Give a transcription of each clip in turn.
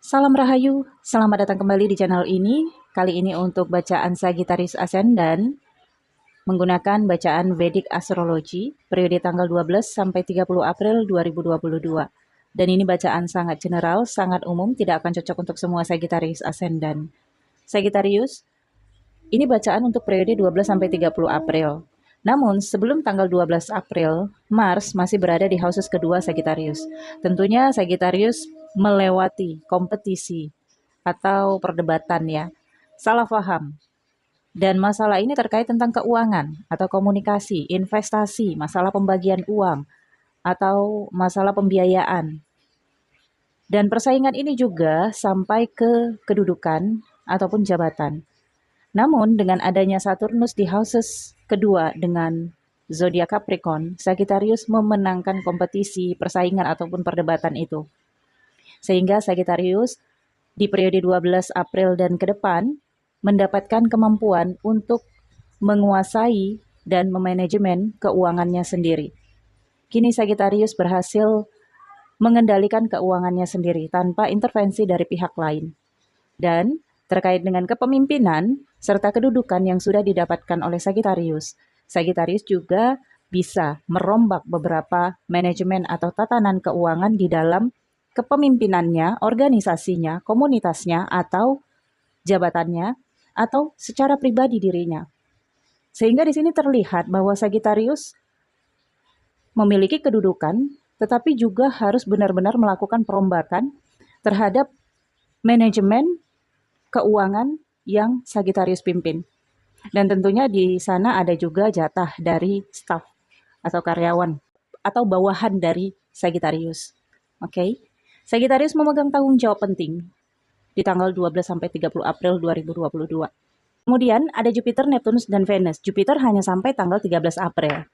Salam Rahayu, selamat datang kembali di channel ini. Kali ini untuk bacaan Sagittarius Ascendant menggunakan bacaan Vedic Astrology periode tanggal 12 sampai 30 April 2022. Dan ini bacaan sangat general, sangat umum, tidak akan cocok untuk semua Sagittarius Ascendant. Sagittarius, ini bacaan untuk periode 12 sampai 30 April. Namun, sebelum tanggal 12 April, Mars masih berada di houses kedua Sagittarius. Tentunya Sagittarius melewati kompetisi atau perdebatan ya, salah paham. Dan masalah ini terkait tentang keuangan atau komunikasi, investasi, masalah pembagian uang, atau masalah pembiayaan. Dan persaingan ini juga sampai ke kedudukan ataupun jabatan. Namun dengan adanya Saturnus di houses kedua dengan zodiak Capricorn, Sagittarius memenangkan kompetisi, persaingan ataupun perdebatan itu. Sehingga Sagittarius di periode 12 April dan ke depan mendapatkan kemampuan untuk menguasai dan memanajemen keuangannya sendiri. Kini Sagittarius berhasil mengendalikan keuangannya sendiri tanpa intervensi dari pihak lain. Dan terkait dengan kepemimpinan serta kedudukan yang sudah didapatkan oleh Sagittarius, Sagittarius juga bisa merombak beberapa manajemen atau tatanan keuangan di dalam kepemimpinannya, organisasinya, komunitasnya, atau jabatannya, atau secara pribadi dirinya. Sehingga di sini terlihat bahwa Sagittarius memiliki kedudukan, tetapi juga harus benar-benar melakukan perombakan terhadap manajemen keuangan yang Sagittarius pimpin. Dan tentunya di sana ada juga jatah dari staf atau karyawan atau bawahan dari Sagittarius. Oke. Sagittarius memegang tanggung jawab penting di tanggal 12 sampai 30 April 2022. Kemudian ada Jupiter, Neptunus, dan Venus. Jupiter hanya sampai tanggal 13 April.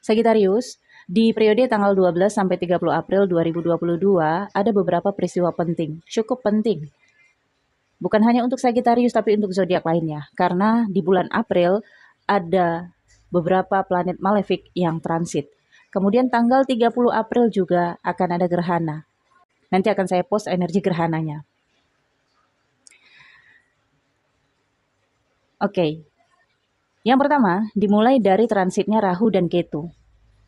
Sagittarius, di periode tanggal 12 sampai 30 April 2022 ada beberapa peristiwa penting, cukup penting. Bukan hanya untuk Sagittarius tapi untuk zodiak lainnya. Karena di bulan April ada beberapa planet malefik yang transit. Kemudian tanggal 30 April juga akan ada gerhana. Nanti akan saya post energi gerhananya. Oke. Yang pertama, dimulai dari transitnya Rahu dan Ketu.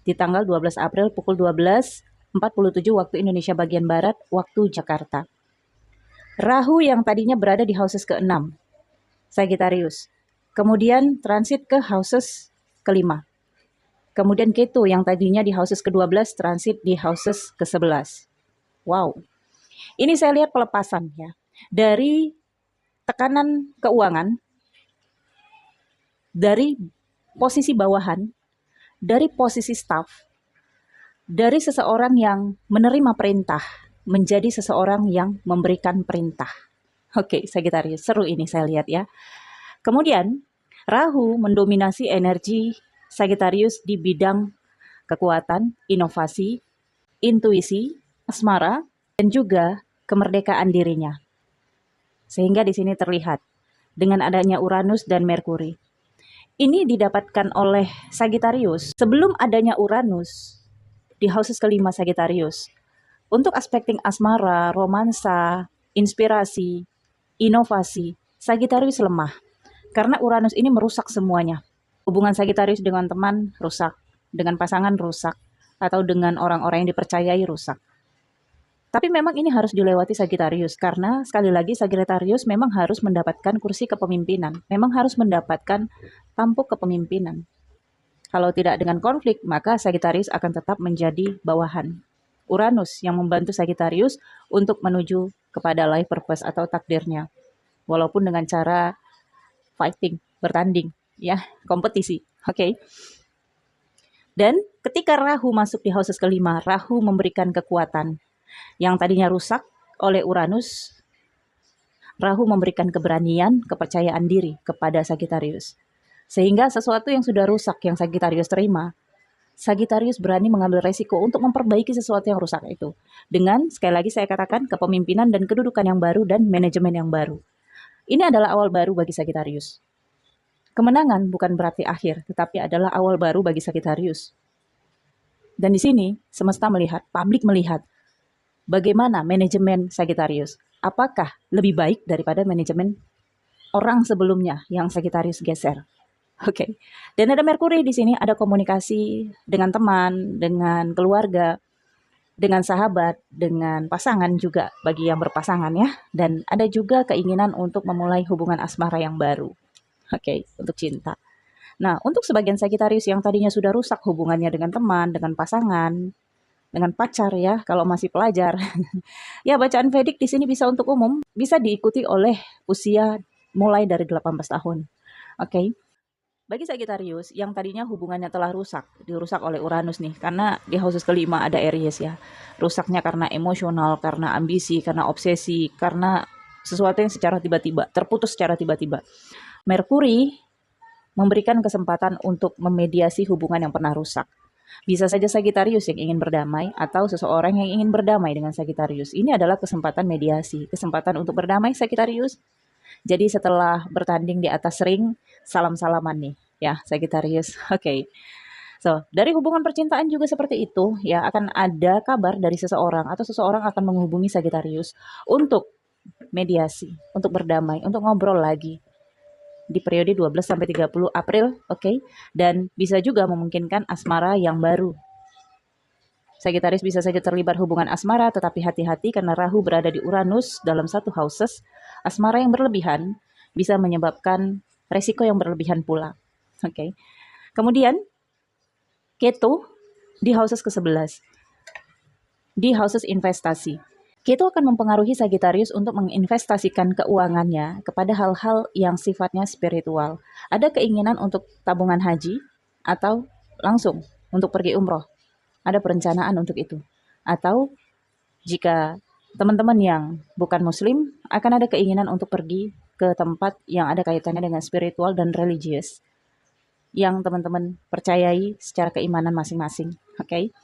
Di tanggal 12 April pukul 12.47 waktu Indonesia bagian Barat, waktu Jakarta. Rahu yang tadinya berada di houses ke-6, Sagittarius. Kemudian transit ke houses ke-5. Kemudian Ketu yang tadinya di houses ke-12 transit di houses ke-11. Wow. Ini saya lihat pelepasan ya. Dari tekanan keuangan, dari posisi bawahan, dari posisi staff, dari seseorang yang menerima perintah, menjadi seseorang yang memberikan perintah. Oke, Sagittarius, seru ini saya lihat ya. Kemudian, Rahu mendominasi energi Sagittarius di bidang kekuatan, inovasi, intuisi, asmara, dan juga kemerdekaan dirinya. Sehingga di sini terlihat dengan adanya Uranus dan Merkuri. Ini didapatkan oleh Sagittarius sebelum adanya Uranus di houses kelima Sagittarius. Untuk aspekting asmara, romansa, inspirasi, inovasi, Sagittarius lemah. Karena Uranus ini merusak semuanya. Hubungan Sagittarius dengan teman rusak, dengan pasangan rusak, atau dengan orang-orang yang dipercayai rusak. Tapi memang ini harus dilewati Sagittarius, karena sekali lagi Sagittarius memang harus mendapatkan kursi kepemimpinan, memang harus mendapatkan tampuk kepemimpinan. Kalau tidak dengan konflik, maka Sagittarius akan tetap menjadi bawahan. Uranus yang membantu Sagittarius untuk menuju kepada life purpose atau takdirnya. Walaupun dengan cara fighting, bertanding, ya, kompetisi. Oke. Dan ketika Rahu masuk di houses kelima, Rahu memberikan kekuatan. Yang tadinya rusak oleh Uranus, Rahu memberikan keberanian, kepercayaan diri kepada Sagittarius. Sehingga sesuatu yang sudah rusak yang Sagittarius terima, Sagittarius berani mengambil resiko untuk memperbaiki sesuatu yang rusak itu. Dengan, sekali lagi saya katakan, kepemimpinan dan kedudukan yang baru dan manajemen yang baru. Ini adalah awal baru bagi Sagittarius. Kemenangan bukan berarti akhir, tetapi adalah awal baru bagi Sagittarius. Dan di sini, semesta melihat, publik melihat, bagaimana manajemen Sagittarius? Apakah lebih baik daripada manajemen orang sebelumnya yang Sagittarius geser? Oke. Dan ada Merkuri di sini, ada komunikasi dengan teman, dengan keluarga, dengan sahabat, dengan pasangan juga bagi yang berpasangan ya. Dan ada juga keinginan untuk memulai hubungan asmara yang baru. Oke, untuk cinta. Nah, untuk sebagian Sagittarius yang tadinya sudah rusak hubungannya dengan teman, dengan pasangan, dengan pacar ya, kalau masih pelajar. Ya, bacaan Vedic di sini bisa untuk umum, bisa diikuti oleh usia mulai dari 18 tahun. Oke. Bagi Sagittarius yang tadinya hubungannya telah rusak, dirusak oleh Uranus nih, karena di houses kelima ada Aries ya. Rusaknya karena emosional, karena ambisi, karena obsesi, karena sesuatu yang secara tiba-tiba, terputus secara tiba-tiba. Merkuri memberikan kesempatan untuk memediasi hubungan yang pernah rusak. Bisa saja Sagittarius yang ingin berdamai atau seseorang yang ingin berdamai dengan Sagittarius. Ini adalah kesempatan mediasi, kesempatan untuk berdamai Sagittarius. Jadi setelah bertanding di atas ring, salam-salaman nih ya Sagittarius. Oke. So, dari hubungan percintaan juga seperti itu ya, akan ada kabar dari seseorang atau seseorang akan menghubungi Sagittarius untuk mediasi, untuk berdamai, untuk ngobrol lagi di periode 12 sampai 30 April, oke? Dan bisa juga memungkinkan asmara yang baru. Sagittarius bisa saja terlibat hubungan asmara, tetapi hati-hati karena Rahu berada di Uranus dalam satu houses. Asmara yang berlebihan bisa menyebabkan resiko yang berlebihan pula. Oke. Kemudian Ketu di houses ke-11. Di houses investasi. Ketu akan mempengaruhi Sagittarius untuk menginvestasikan keuangannya kepada hal-hal yang sifatnya spiritual. Ada keinginan untuk tabungan haji atau langsung untuk pergi umroh. Ada perencanaan untuk itu. Atau jika teman-teman yang bukan muslim akan ada keinginan untuk pergi ke tempat yang ada kaitannya dengan spiritual dan religius yang teman-teman percayai secara keimanan masing-masing. Oke.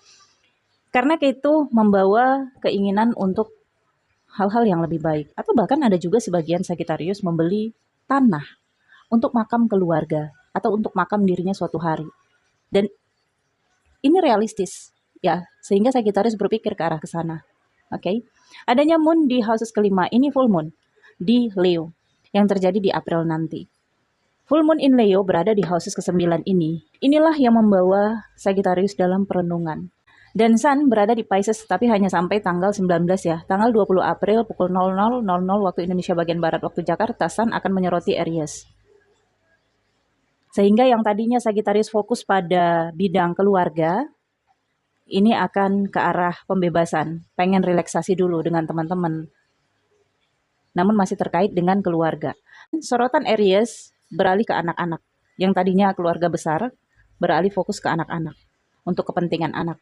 Karena itu membawa keinginan untuk hal-hal yang lebih baik. Atau bahkan ada juga sebagian Sagittarius membeli tanah untuk makam keluarga atau untuk makam dirinya suatu hari. Dan ini realistis ya, sehingga Sagittarius berpikir ke arah ke sana. Oke. Adanya moon di houses kelima, ini full moon di Leo yang terjadi di April nanti. Full moon in Leo berada di houses ke-9 ini. Inilah yang membawa Sagittarius dalam perenungan. Dan Sun berada di Pisces tapi hanya sampai tanggal 19 ya. Tanggal 20 April pukul 00.00 waktu Indonesia bagian Barat, waktu Jakarta, Sun akan menyoroti Aries. Sehingga yang tadinya Sagittarius fokus pada bidang keluarga, ini akan ke arah pembebasan. Pengen relaksasi dulu dengan teman-teman. Namun masih terkait dengan keluarga. Sorotan Aries beralih ke anak-anak. Yang tadinya keluarga besar, beralih fokus ke anak-anak. Untuk kepentingan anak.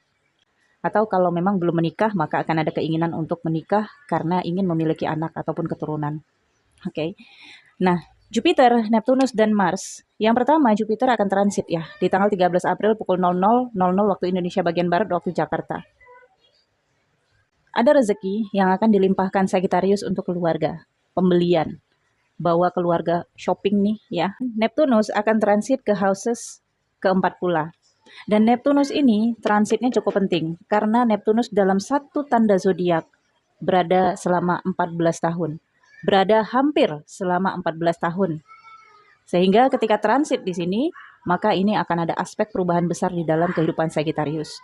Atau kalau memang belum menikah, maka akan ada keinginan untuk menikah karena ingin memiliki anak ataupun keturunan. Oke. Nah, Jupiter, Neptunus, dan Mars. Yang pertama, Jupiter akan transit ya, di tanggal 13 April pukul 00.00 waktu Indonesia bagian Barat, waktu Jakarta. Ada rezeki yang akan dilimpahkan Sagittarius untuk keluarga. Pembelian. Bawa keluarga shopping nih ya. Neptunus akan transit ke houses keempat pula. Dan Neptunus ini transitnya cukup penting karena Neptunus dalam satu tanda zodiak berada selama 14 tahun. Berada hampir selama 14 tahun. Sehingga ketika transit di sini, maka ini akan ada aspek perubahan besar di dalam kehidupan Sagittarius.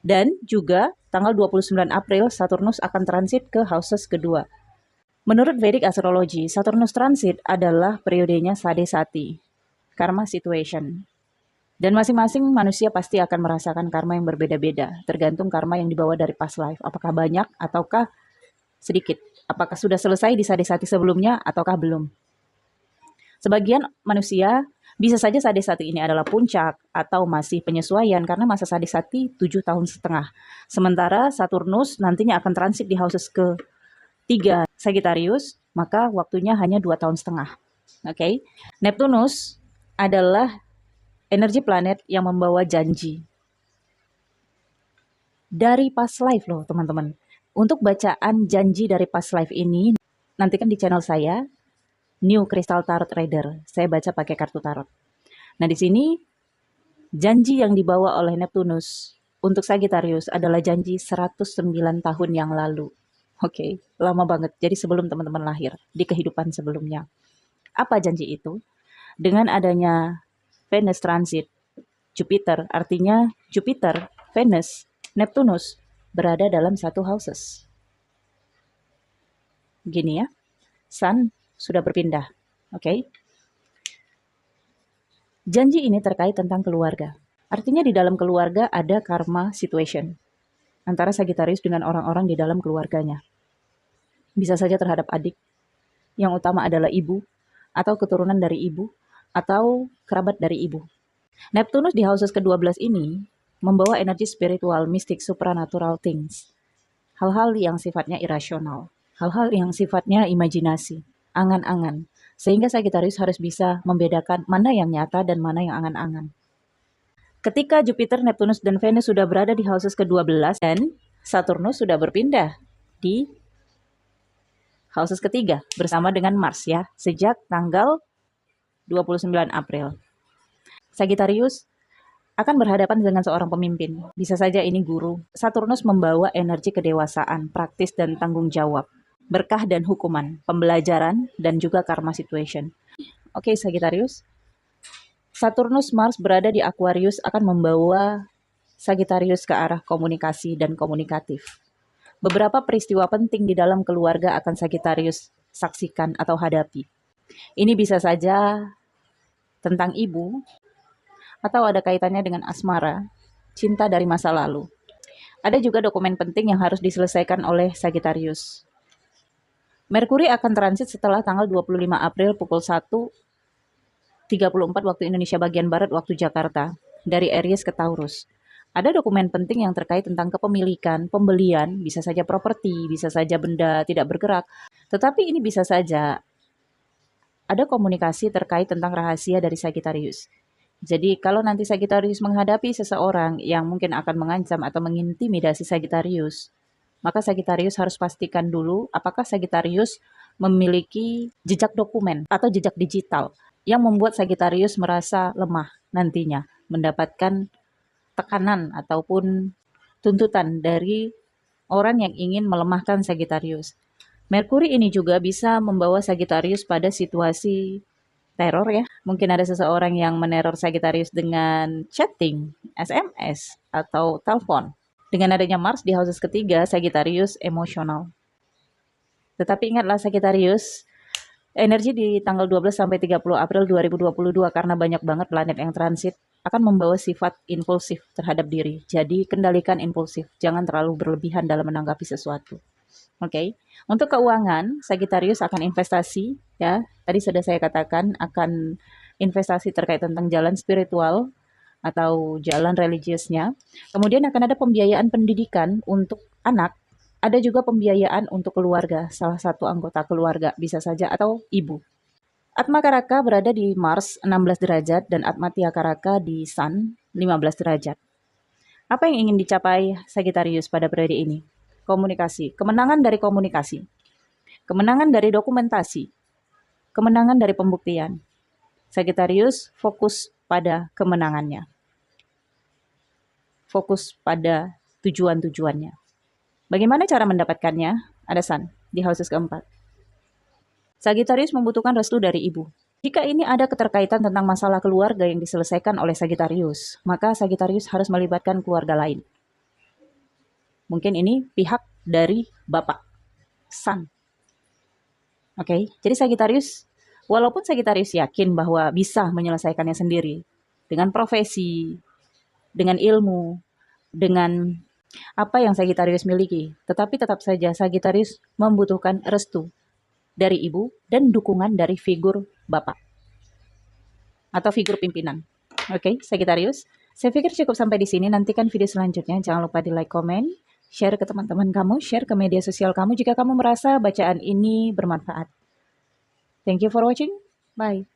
Dan juga tanggal 29 April Saturnus akan transit ke houses kedua. Menurut Vedic Astrology, Saturnus transit adalah periodenya Sadesati, karma situation. Dan masing-masing manusia pasti akan merasakan karma yang berbeda-beda, tergantung karma yang dibawa dari past life. Apakah banyak ataukah sedikit? Apakah sudah selesai di Sadesati sebelumnya ataukah belum? Sebagian manusia bisa saja Sadesati ini adalah puncak atau masih penyesuaian karena masa Sadesati 7 tahun setengah. Sementara Saturnus nantinya akan transit di houses ke-3 Sagittarius, maka waktunya hanya 2 tahun setengah. Oke. Neptunus adalah energi planet yang membawa janji. Dari past life loh teman-teman. Untuk bacaan janji dari past life ini, nantikan di channel saya, New Crystal Tarot Reader. Saya baca pakai kartu tarot. Nah di sini, janji yang dibawa oleh Neptunus untuk Sagittarius adalah janji 109 tahun yang lalu. Oke, lama banget. Jadi sebelum teman-teman lahir, di kehidupan sebelumnya. Apa janji itu? Dengan adanya Venus transit Jupiter, artinya Jupiter, Venus, Neptunus berada dalam satu houses. Gini ya, Sun sudah berpindah. Oke. Janji ini terkait tentang keluarga. Artinya di dalam keluarga ada karma situation antara Sagittarius dengan orang-orang di dalam keluarganya. Bisa saja terhadap adik, yang utama adalah ibu, atau keturunan dari ibu, atau kerabat dari ibu. Neptunus di houses ke-12 ini membawa energi spiritual, mistik, supernatural things. Hal-hal yang sifatnya irasional, hal-hal yang sifatnya imajinasi, angan-angan. Sehingga Sagittarius harus bisa membedakan mana yang nyata dan mana yang angan-angan. Ketika Jupiter, Neptunus, dan Venus sudah berada di houses ke-12 dan Saturnus sudah berpindah di houses ketiga bersama dengan Mars ya, sejak tanggal 29 April. Sagittarius akan berhadapan dengan seorang pemimpin. Bisa saja ini guru. Saturnus membawa energi kedewasaan, praktis dan tanggung jawab, berkah dan hukuman, pembelajaran dan juga karma situation. Oke, Sagittarius. Saturnus Mars berada di Aquarius akan membawa Sagittarius ke arah komunikasi dan komunikatif. Beberapa peristiwa penting di dalam keluarga akan Sagittarius saksikan atau hadapi. Ini bisa saja tentang ibu, atau ada kaitannya dengan asmara, cinta dari masa lalu. Ada juga dokumen penting yang harus diselesaikan oleh Sagittarius. Merkuri akan transit setelah tanggal 25 April pukul 1.34 waktu Indonesia bagian Barat waktu Jakarta, dari Aries ke Taurus. Ada dokumen penting yang terkait tentang kepemilikan, pembelian, bisa saja properti, bisa saja benda tidak bergerak. Tetapi ini bisa saja ada komunikasi terkait tentang rahasia dari Sagittarius. Jadi kalau nanti Sagittarius menghadapi seseorang yang mungkin akan mengancam atau mengintimidasi Sagittarius, maka Sagittarius harus pastikan dulu apakah Sagittarius memiliki jejak dokumen atau jejak digital yang membuat Sagittarius merasa lemah nantinya, mendapatkan tekanan ataupun tuntutan dari orang yang ingin melemahkan Sagittarius. Merkuri ini juga bisa membawa Sagittarius pada situasi teror ya. Mungkin ada seseorang yang meneror Sagittarius dengan chatting, SMS, atau telepon. Dengan adanya Mars di houses ketiga, Sagittarius emosional. Tetapi ingatlah Sagittarius, energi di tanggal 12 sampai 30 April 2022 karena banyak banget planet yang transit akan membawa sifat impulsif terhadap diri. Jadi kendalikan impulsif, jangan terlalu berlebihan dalam menanggapi sesuatu. Oke. Untuk keuangan, Sagittarius akan investasi ya. Tadi sudah saya katakan akan investasi terkait tentang jalan spiritual atau jalan religiusnya. Kemudian akan ada pembiayaan pendidikan untuk anak. Ada juga pembiayaan untuk keluarga, salah satu anggota keluarga bisa saja atau ibu. Atma Karaka berada di Mars 16 derajat dan Atma Tiakaraka di Sun 15 derajat. Apa yang ingin dicapai Sagittarius pada periode ini? Komunikasi, kemenangan dari komunikasi, kemenangan dari dokumentasi, kemenangan dari pembuktian. Sagittarius fokus pada kemenangannya, fokus pada tujuan-tujuannya. Bagaimana cara mendapatkannya? Ada Sun di houses keempat. Sagittarius membutuhkan restu dari ibu. Jika ini ada keterkaitan tentang masalah keluarga yang diselesaikan oleh Sagittarius, maka Sagittarius harus melibatkan keluarga lain. Mungkin ini pihak dari Bapak, Sun. Oke, jadi Sagittarius, walaupun Sagittarius yakin bahwa bisa menyelesaikannya sendiri, dengan profesi, dengan ilmu, dengan apa yang Sagittarius miliki, tetapi tetap saja Sagittarius membutuhkan restu dari ibu dan dukungan dari figur bapak atau figur pimpinan. Oke, Sagittarius. Saya pikir cukup sampai di sini. Nantikan video selanjutnya. Jangan lupa di like, komen, share ke teman-teman kamu, share ke media sosial kamu jika kamu merasa bacaan ini bermanfaat. Thank you for watching. Bye.